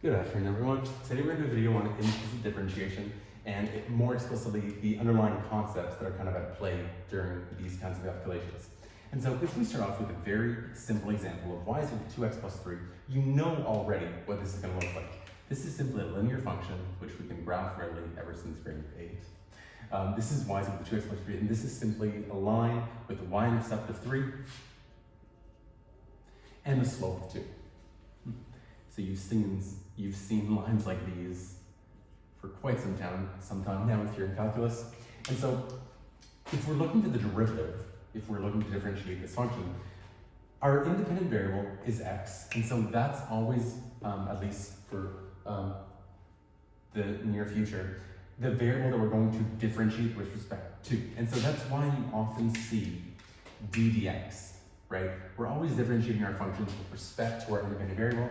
Good afternoon, everyone. Today we're going to do a video on implicit differentiation and more explicitly the underlying concepts that are kind of at play during these kinds of calculations. And so if we start off with a very simple example of y is equal to 2x plus 3, you know already what this is going to look like. This is simply a linear function, which we can graph readily ever since grade 8. This is y is equal to 2x plus 3, and this is simply a line with a y-intercept of 3 and a slope of 2. So you've seen lines like these for quite some time now if you're in calculus. And so if we're looking for the derivative, if we're looking to differentiate this function, our independent variable is x. And so that's always, at least for the near future, the variable that we're going to differentiate with respect to. And so that's why you often see d dx, right? We're always differentiating our functions with respect to our independent variable,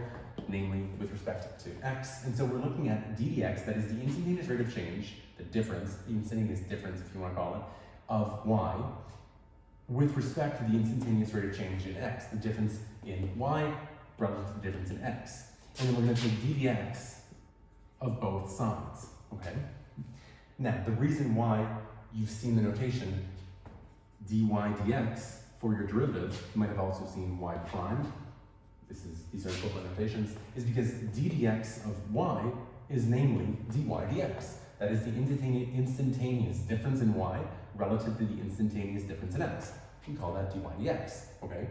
namely with respect to x. And so we're looking at d dx, that is the instantaneous rate of change, the difference, the instantaneous difference if you want to call it, of y with respect to the instantaneous rate of change in x, the difference in y relative to the difference in x. And then we're going to take d dx of both sides, okay? Now, the reason why you've seen the notation dy dx for your derivative, you might have also seen y prime, these are equivalent notations, is because d dx of y is namely dy dx. That is the instantaneous difference in y relative to the instantaneous difference in x. We call that dy dx, okay?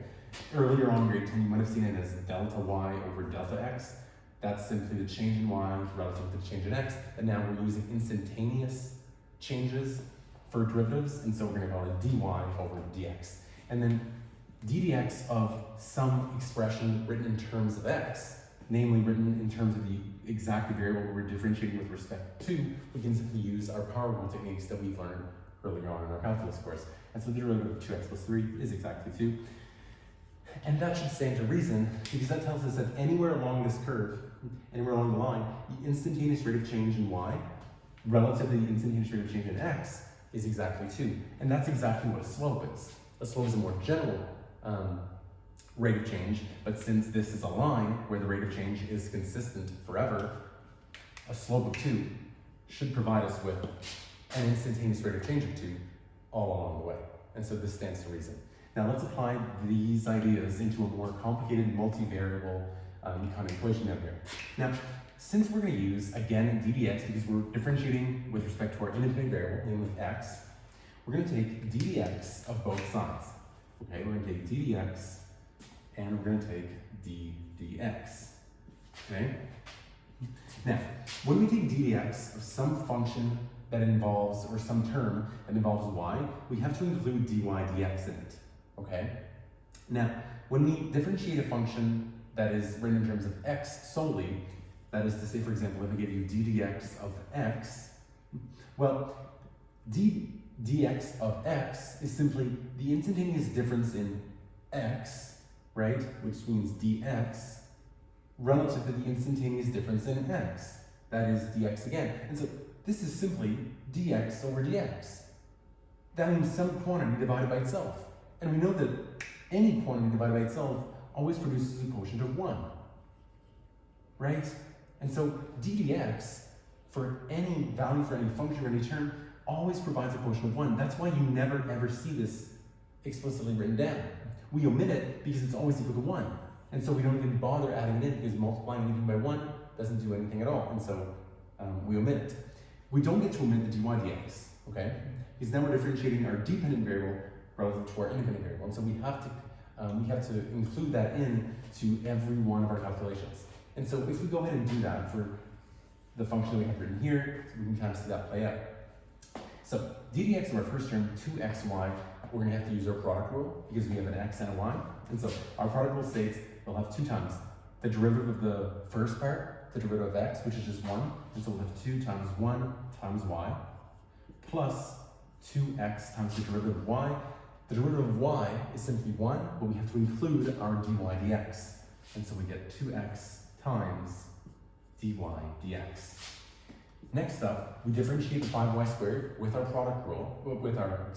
Earlier on in grade 10, you might have seen it as delta y over delta x. That's simply the change in y relative to the change in x. And now we're using instantaneous changes for derivatives, and so we're going to call it dy over dx. And then d dx of some expression written in terms of x, namely written in terms of the exact variable we're differentiating with respect to, we can simply use our power rule techniques that we've learned earlier on in our calculus course. And so the derivative of 2x plus 3 is exactly 2. And that should stand to reason, because that tells us that anywhere along this curve, anywhere along the line, the instantaneous rate of change in y relative to the instantaneous rate of change in x is exactly 2. And that's exactly what a slope is. A slope is a more general rate of change, but since this is a line where the rate of change is consistent forever, a slope of 2 should provide us with an instantaneous rate of change of 2 all along the way. And so this stands to reason. Now let's apply these ideas into a more complicated multivariable kind of equation down here. Now, since we're going to use, again, d dx, because we're differentiating with respect to our independent variable, namely x, we're going to take d dx of both sides. Okay, we're going to take d dx and we're going to take d dx. Okay? Now, when we take d dx of some function that involves, or some term that involves y, we have to include dy dx in it. Okay? Now, when we differentiate a function that is written in terms of x solely, that is to say, for example, if I give you d dx of x, well, d dx of x is simply the instantaneous difference in x, right, which means dx, relative to the instantaneous difference in x, that is dx again. And so this is simply dx over dx. That means some quantity divided by itself. And we know that any quantity divided by itself always produces a quotient of 1, right? And so d dx for any value, for any function, or any term, always provides a quotient of 1. That's why you never ever see this explicitly written down. We omit it because it's always equal to 1. And so we don't even bother adding it in, because multiplying anything by 1 doesn't do anything at all. And so we omit it. We don't get to omit the dy dx, okay? Because now we're differentiating our dependent variable relative to our independent variable. And so we have to include that in to every one of our calculations. And so if we go ahead and do that for the function that we have written here, so we can kind of see that play out. So d dx of our first term, 2xy, we're going to have to use our product rule because we have an x and a y. And so our product rule states we'll have 2 times the derivative of the first part, the derivative of x, which is just 1. And so we'll have 2 times 1 times y, plus 2x times the derivative of y. The derivative of y is simply 1, but we have to include our dy dx. And so we get 2x times dy dx. Next up, we differentiate the 5y squared with our product rule, with our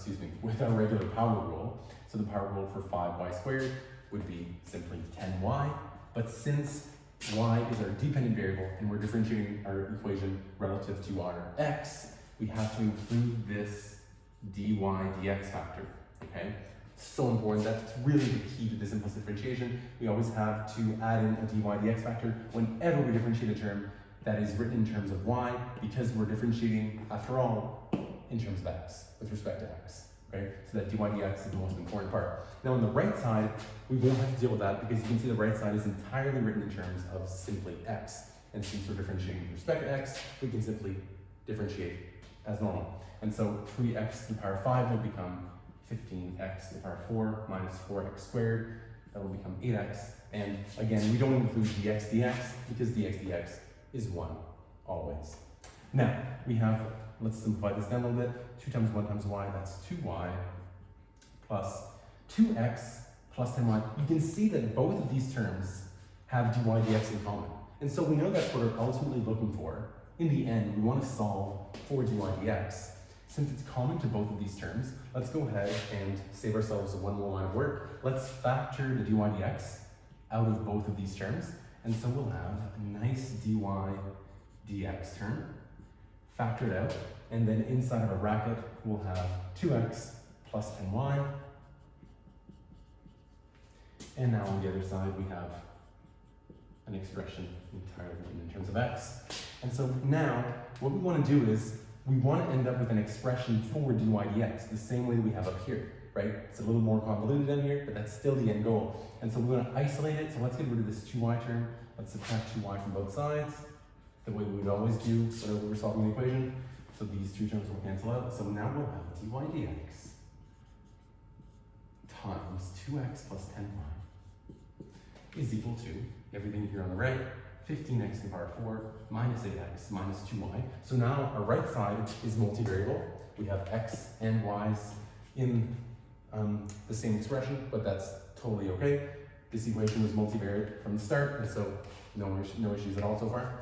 regular power rule. So the power rule for 5y squared would be simply 10y, but since y is our dependent variable, and we're differentiating our equation relative to our x, we have to include this dy dx factor, okay? So important, that's really the key to this implicit differentiation. We always have to add in a dy dx factor whenever we differentiate a term that is written in terms of y, because we're differentiating, after all, in terms of x, with respect to x, okay? So that dy dx is the most important part. Now on the right side, we won't have to deal with that because you can see the right side is entirely written in terms of simply x. And since we're differentiating with respect to x, we can simply differentiate as normal. And so 3x to the power 5 will become 15x to the power 4 minus 4x squared. That will become 8x. And again, we don't include dx dx because dx dx is 1 always. Now, we have, let's simplify this down a little bit. 2 times 1 times y, that's 2y plus 2x plus 10y. You can see that both of these terms have dy dx in common. And so we know that's what we're ultimately looking for. In the end, we want to solve for dy dx. Since it's common to both of these terms, let's go ahead and save ourselves one more line of work. Let's factor the dy dx out of both of these terms. And so we'll have a nice dy dx term factored out. And then inside of a bracket, we'll have 2x plus 10y. And now on the other side, we have an expression entirely written in terms of x. And so now, what we want to do is, we want to end up with an expression for dy dx, the same way we have up here, right? It's a little more convoluted down here, but that's still the end goal. And so we're going to isolate it, so let's get rid of this 2y term. Let's subtract 2y from both sides, the way we would always do whenever we're solving the equation. So these two terms will cancel out. So now we'll have dy dx times 2x plus 10y is equal to, everything here on the right, 15x to the power 4 minus 8x minus 2y. So now our right side is multivariable. We have x and y's in the same expression, but that's totally okay. This equation was multivariate from the start, and so no issues at all so far.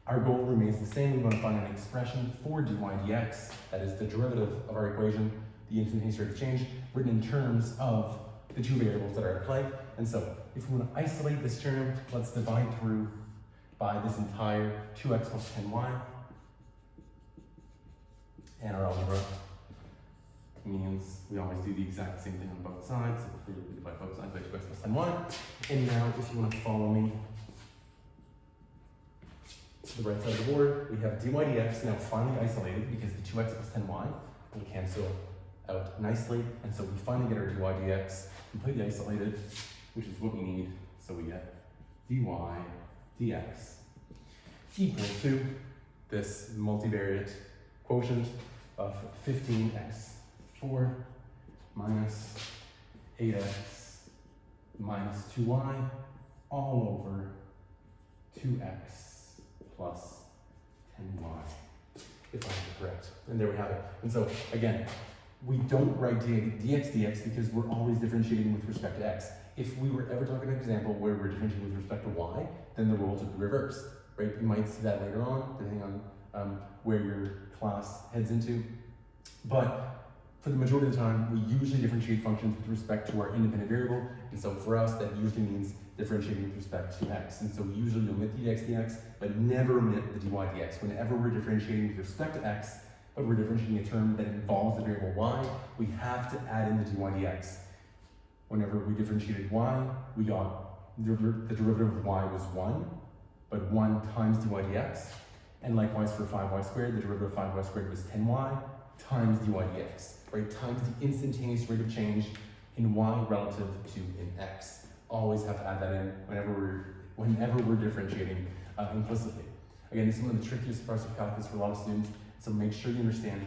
Our goal remains the same. We want to find an expression for dy dx, that is the derivative of our equation, the instantaneous rate of change, written in terms of the two variables that are at play. And so if we want to isolate this term, let's divide through by this entire 2x plus 10y. And our algebra means we always do the exact same thing on both sides. So we divide both sides by 2x plus 10y. And now if you want to follow me to the right side of the board, we have dy dx now finally isolated because the 2x plus 10y will cancel out nicely. And so we finally get our dy dx completely isolated, which is what we need. So we get dy dx equal to this multivariate quotient of 15x4 minus 8x minus 2y all over 2x plus 10y, if I'm correct. And there we have it. And so again, we don't write dx dx because we're always differentiating with respect to x. If we were ever talking an example where we're differentiating with respect to y, then the roles would be reversed, right? You might see that later on, depending on where your class heads into. But for the majority of the time, we usually differentiate functions with respect to our independent variable. And so for us, that usually means differentiating with respect to x. And so we usually omit the dx dx, but never omit the dy dx. Whenever we're differentiating with respect to x, but we're differentiating a term that involves the variable y, we have to add in the dy dx. Whenever we differentiated y, we got the derivative of y was 1, but 1 times dy dx. And likewise for 5y squared, the derivative of 5y squared was 10y times dy dx, right? Times the instantaneous rate of change in y relative to in x. Always have to add that in whenever we're differentiating implicitly. Again, this is one of the trickiest parts of calculus for a lot of students, so make sure you understand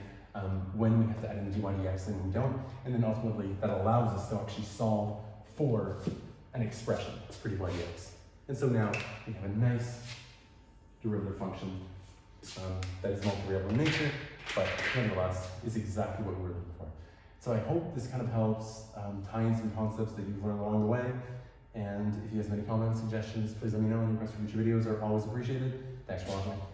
when we have to add in the dy dx and when we don't, and then ultimately that allows us to actually solve for an expression for dy dx. And so now we have a nice derivative function that is multivariable in nature, but nonetheless is exactly what we were looking for. So I hope this kind of helps tie in some concepts that you've learned along the way. And if you guys have any comments, suggestions, please let me know. Any requests for future videos are always appreciated. Thanks for watching.